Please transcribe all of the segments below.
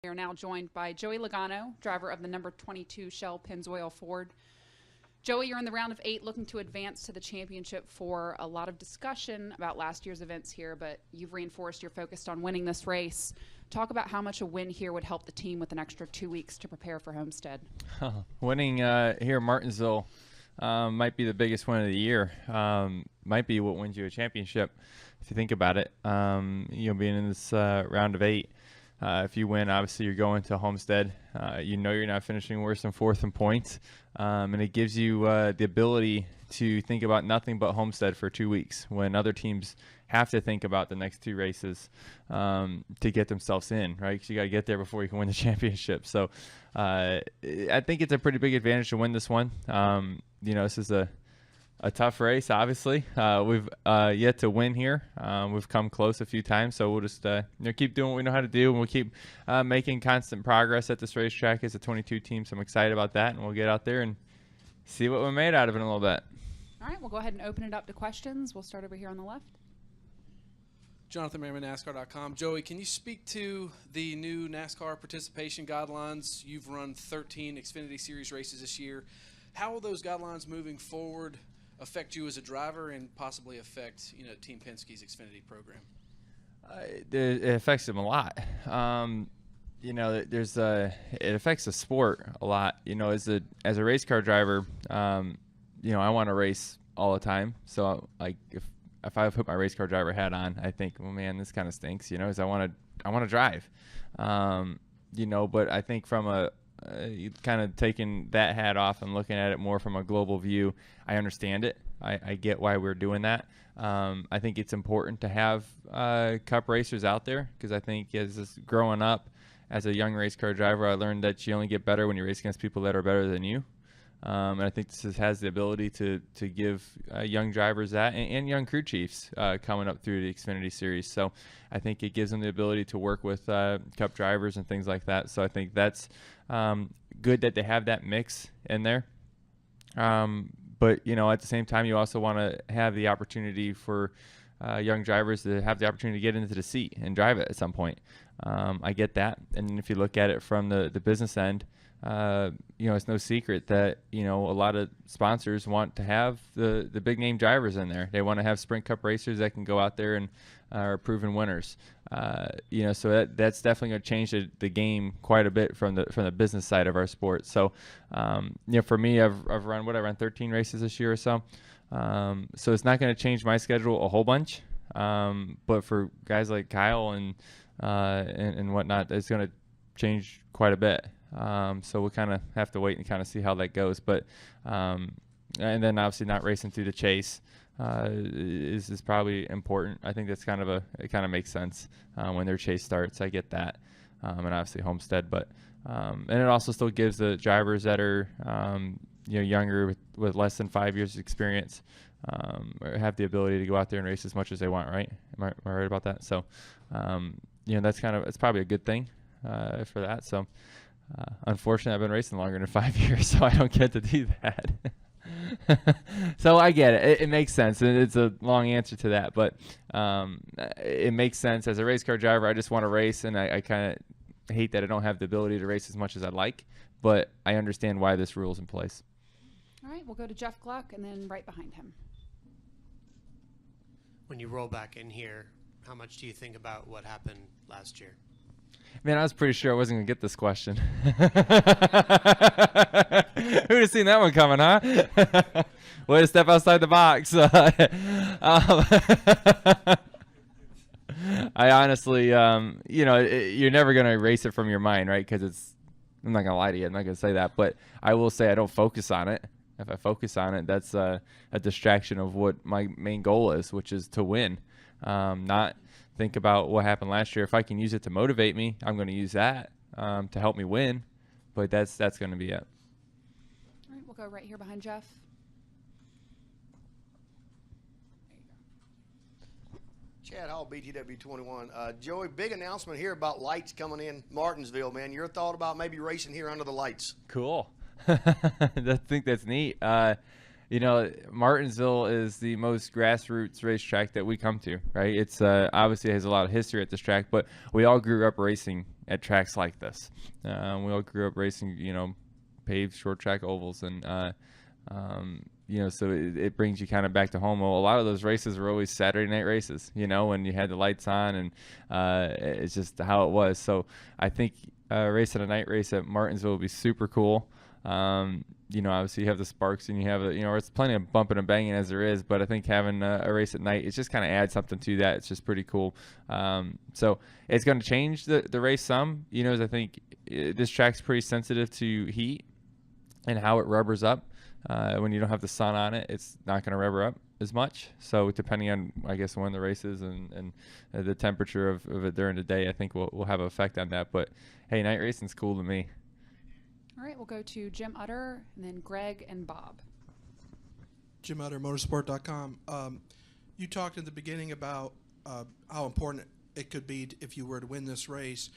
We are now joined by Joey Logano, driver of the number 22 Shell Pennzoil Ford. Joey, you're in the round of 8 looking to advance to the championship. For a lot of discussion about last year's events here, but you've reinforced you're focused on winning this race. Talk about how much a win here would help the team with an extra 2 weeks to prepare for Homestead. Winning here in Martinsville might be the biggest win of the year. Might be what wins you a championship if you think about it. Being in this round of 8. If you win, obviously you're going to Homestead. You're not finishing worse than 4th in points. And it gives you the ability to think about nothing but Homestead for 2 weeks when other teams have to think about the next 2 races to get themselves in, right? Because you got to get there before you can win the championship. So I think it's a pretty big advantage to win this one. This is a tough race, obviously. We've yet to win here. We've come close a few times, so we'll just keep doing what we know how to do, and we'll keep making constant progress at this racetrack as a 22 team. So I'm excited about that, and we'll get out there and see what we're made out of in a little bit. All right, we'll go ahead and open it up to questions. We'll start over here on the left. Jonathan Merriman, NASCAR.com. Joey, can you speak to the new NASCAR participation guidelines? You've run 13 Xfinity Series races this year. How will those guidelines moving forward affect you as a driver and possibly affect Team Penske's Xfinity program? It affects them a lot. It affects the sport a lot. As a race car driver, I want to race all the time. So like if I put my race car driver hat on, I think, well, man, this kind of stinks. Because I want to drive. But I think from a kind of taking that hat off and looking at it more from a global view, I understand it. I get why we're doing that. I think it's important to have Cup racers out there because I think as growing up as a young race car driver, I learned that you only get better when you race against people that are better than you. And I think this has the ability to give young drivers that and young crew chiefs coming up through the Xfinity Series. So I think it gives them the ability to work with Cup drivers and things like that. So I think that's good that they have that mix in there. But, at the same time, you also want to have the opportunity for young drivers to have the opportunity to get into the seat and drive it at some point. I get that. And if you look at it from the business end, it's no secret that, a lot of sponsors want to have the big name drivers in there. They want to have Sprint Cup racers that can go out there and are proven winners. So that's definitely going to change the game quite a bit from the business side of our sport. So, for me, I've run 13 races this year or so. So it's not going to change my schedule a whole bunch. But for guys like Kyle and whatnot, it's going to change quite a bit. So we'll kind of have to wait and kind of see how that goes. But and then obviously not racing through the chase is probably important. I think that's it kind of makes sense when their chase starts. I get that, and obviously Homestead, but and it also still gives the drivers that are younger with less than 5 years of experience have the ability to go out there and race as much as they want. Right? Am I right about that? So it's probably a good thing for that. So. Unfortunately, I've been racing longer than 5 years, so I don't get to do that. So I get it. It makes sense. And it's a long answer to that, but it makes sense. As a race car driver, I just want to race, and I kind of hate that I don't have the ability to race as much as I'd like, but I understand why this rule is in place. All right, we'll go to Jeff Gluck and then right behind him. When you roll back in here, how much do you think about what happened last year? Man, I was pretty sure I wasn't going to get this question. Who'd have seen that one coming, huh? Way to step outside the box. I honestly, you're never going to erase it from your mind, right? Because I'm not going to lie to you. I'm not going to say that. But I will say I don't focus on it. If I focus on it, that's a distraction of what my main goal is, which is to win, not think about what happened last year. If I can use it to motivate me, I'm going to use that to help me win. But that's going to be it. All right, we'll go right here behind Jeff. Chad Hall, BTW 21. Joey, big announcement here about lights coming in Martinsville, man. Your thought about maybe racing here under the lights? Cool. I think that's neat. You know, Martinsville is the most grassroots racetrack that we come to, right? It's obviously has a lot of history at this track, but we all grew up racing at tracks like this. We all grew up racing, you know, paved short track ovals, and you know, so it brings you kind of back to home. Well, a lot of those races were always Saturday night races, you know, when you had the lights on, and it's just how it was. So I think racing a night race at Martinsville would be super cool. You know, obviously you have the sparks, and you have you know, it's plenty of bumping and banging as there is, but I think having a race at night, it just kind of adds something to that. It's just pretty cool. So it's going to change the race some, you know, as I think this track's pretty sensitive to heat and how it rubbers up. When you don't have the sun on it, it's not going to rubber up as much. So depending on, I guess, when the race is and the temperature of it during the day, I think will have an effect on that. But hey, night racing's cool to me. All right, we'll go to Jim Utter and then Greg and Bob. Jim Utter, motorsport.com. You talked in the beginning about how important it could be if you were to win this race,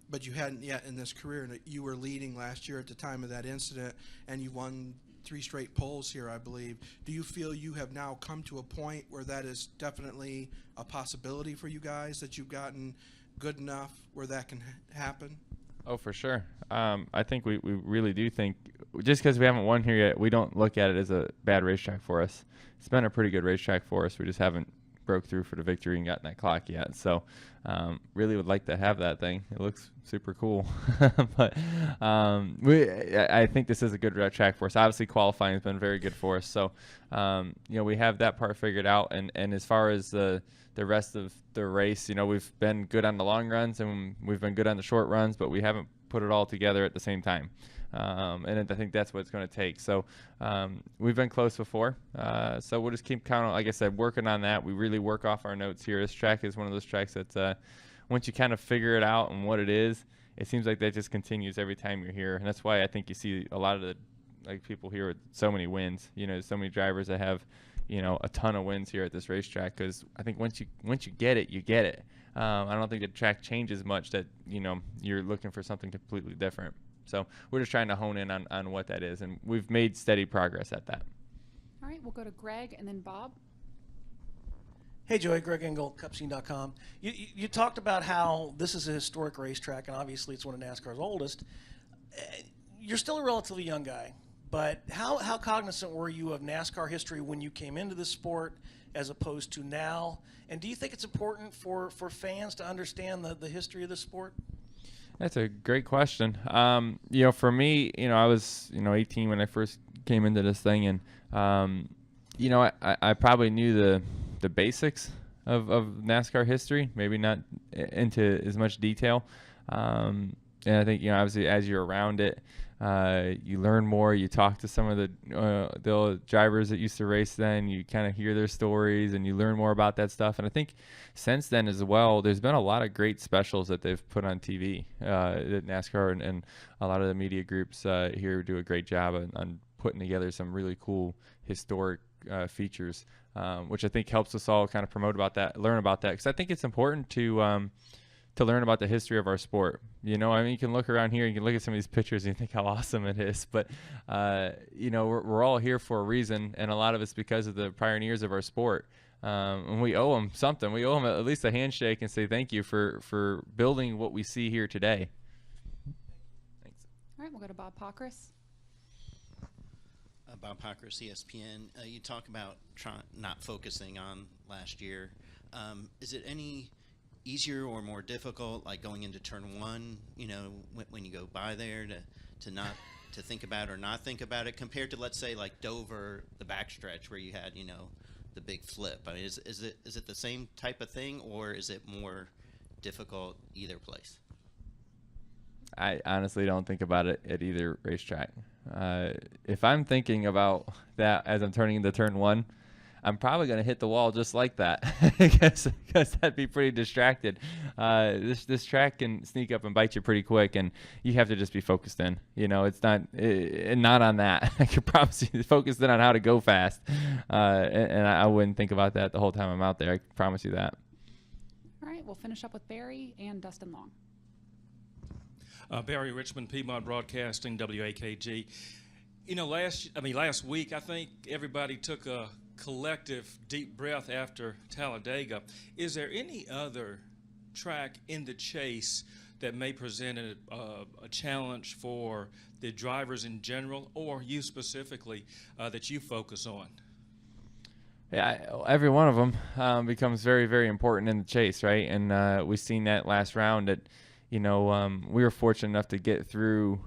but you hadn't yet in this career. And you were leading last year at the time of that incident, and you won 3 straight poles here, I believe. Do you feel you have now come to a point where that is definitely a possibility for you guys, that you've gotten good enough where that can happen? Oh, for sure. I think we really do think, just because we haven't won here yet, we don't look at it as a bad racetrack for us. It's been a pretty good racetrack for us. We just haven't broke through for the victory and gotten that clock yet. So really would like to have that thing. It looks super cool. But I think this is a good track for us. Obviously, qualifying has been very good for us. So, you know, we have that part figured out. And as far as the rest of the race, you know, we've been good on the long runs and we've been good on the short runs, but we haven't put it all together at the same time. And I think that's what it's going to take. So we've been close before. So we'll just keep kind of, like I said, working on that. We really work off our notes here. This track is one of those tracks that once you kind of figure it out and what it is, it seems like that just continues every time you're here. And that's why I think you see a lot of the people here with so many wins. You know, so many drivers that have, you know, a ton of wins here at this racetrack, because I think once you get it, you get it. I don't think the track changes much that, you know, you're looking for something completely different. So we're just trying to hone in on what that is, and we've made steady progress at that. All right, we'll go to Greg and then Bob. Hey, Joey, Greg Engel, Cupscene.com. You talked about how this is a historic racetrack, and obviously it's one of NASCAR's oldest. You're still a relatively young guy, but how cognizant were you of NASCAR history when you came into the sport as opposed to now? And do you think it's important for fans to understand the history of the sport? That's a great question. You know, for me, you know, I was, you know, 18 when I first came into this thing, and you know, I probably knew the basics of NASCAR history, maybe not into as much detail. And I think, you know, obviously as you're around it, you learn more. You talk to some of the drivers that used to race then. You kind of hear their stories and you learn more about that stuff. And I think since then as well, there's been a lot of great specials that they've put on TV. That NASCAR and a lot of the media groups here do a great job on putting together some really cool historic features, which I think helps us all kind of promote about that, learn about that, because I think it's important to learn about the history of our sport. You know, I mean, you can look around here, you can look at some of these pictures and you think how awesome it is, but you know, we're all here for a reason, and a lot of it's because of the pioneers of our sport. And we owe them something. We owe them at least a handshake and say thank you for building what we see here today. Thanks. All right, we'll go to Bob Pockris. Bob Pockris, ESPN. You talk about not focusing on last year. Is it any easier or more difficult, like going into turn 1, you know, when you go by there to not to think about or not think about it, compared to, let's say, like Dover, the backstretch where you had, you know, the big flip? I mean, is it the same type of thing, or is it more difficult either place? I honestly don't think about it at either racetrack. If I'm thinking about that as I'm turning into turn 1, I'm probably going to hit the wall just like that, because that'd be pretty distracted. This track can sneak up and bite you pretty quick, and you have to just be focused in. You know, it's not on that. I can promise you, focused in on how to go fast, and I wouldn't think about that the whole time I'm out there. I can promise you that. All right, we'll finish up with Barry and Dustin Long. Barry Richmond, Piedmont Broadcasting, WAKG. last week, I think everybody took a collective deep breath after Talladega. Is there any other track in the chase that may present a challenge for the drivers in general, or you specifically, that you focus on? Yeah, every one of them becomes very, very important in the chase, right? And we've seen that last round. That, we were fortunate enough to get through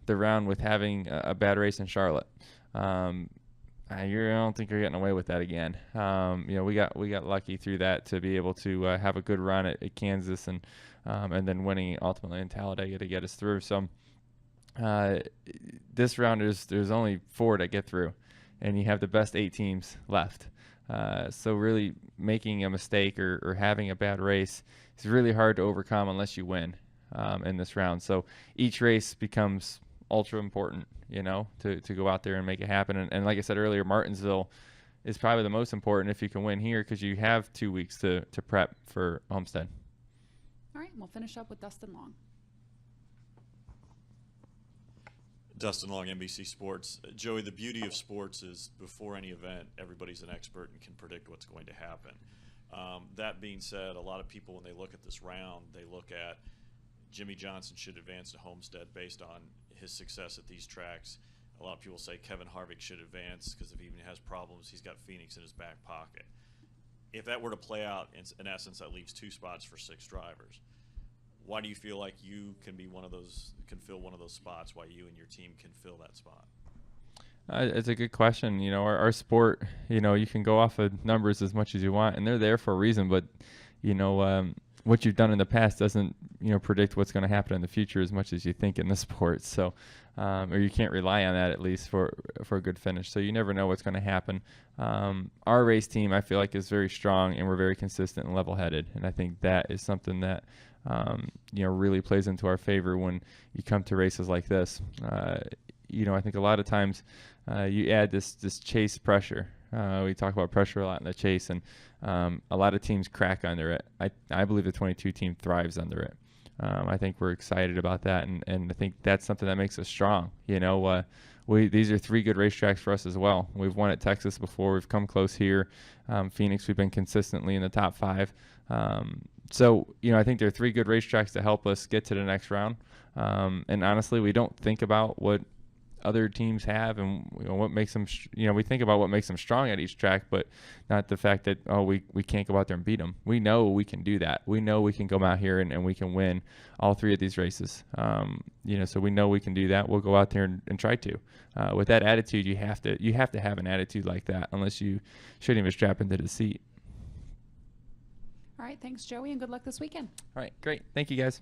the round with having a bad race in Charlotte. I don't think you're getting away with that again. We got lucky through that to be able to have a good run at Kansas and then winning ultimately in Talladega to get us through. So this round there's only 4 that get through, and you have the best 8 teams left. So really making a mistake or having a bad race is really hard to overcome unless you win in this round. So each race becomes ultra important, to go out there and make it happen. And like I said earlier, Martinsville is probably the most important if you can win here, because you have 2 weeks to prep for Homestead. All right, we'll finish up with Dustin Long. Dustin Long, NBC Sports. Joey, the beauty of sports is before any event, everybody's an expert and can predict what's going to happen. That being said, a lot of people, when they look at this round, they look at Jimmy Johnson should advance to Homestead based on his success at these tracks. A lot of people say Kevin Harvick should advance because if he even has problems, he's got Phoenix in his back pocket. If that were to play out, in essence, that leaves 2 spots for 6 drivers. Why do you feel like you can fill one of those spots? Why you and your team can fill that spot? It's a good question. Our sport, you can go off of numbers as much as you want, and they're there for a reason. But, what you've done in the past doesn't, predict what's going to happen in the future as much as you think in the sport. So, or you can't rely on that at least for a good finish. So you never know what's going to happen. Our race team, I feel like, is very strong, and we're very consistent and level-headed. And I think that is something that, really plays into our favor when you come to races like this. I think a lot of times you add this chase pressure. We talk about pressure a lot in the chase, and a lot of teams crack under it. I believe the 22 team thrives under it. I think we're excited about that, and I think that's something that makes us strong. These are 3 good racetracks for us as well. We've won at Texas before. We've come close here. Phoenix, we've been consistently in the top 5. So, I think there are 3 good racetracks to help us get to the next round. And honestly, we don't think about what other teams have and what makes them, we think about what makes them strong at each track, but not the fact that, we can't go out there and beat them. We know we can do that. We know we can come out here and we can win all 3 of these races. So we know we can do that. We'll go out there and try to. With that attitude, you have to have an attitude like that, unless you shouldn't even strap into the seat. All right, thanks, Joey, and good luck this weekend. All right, great. Thank you, guys.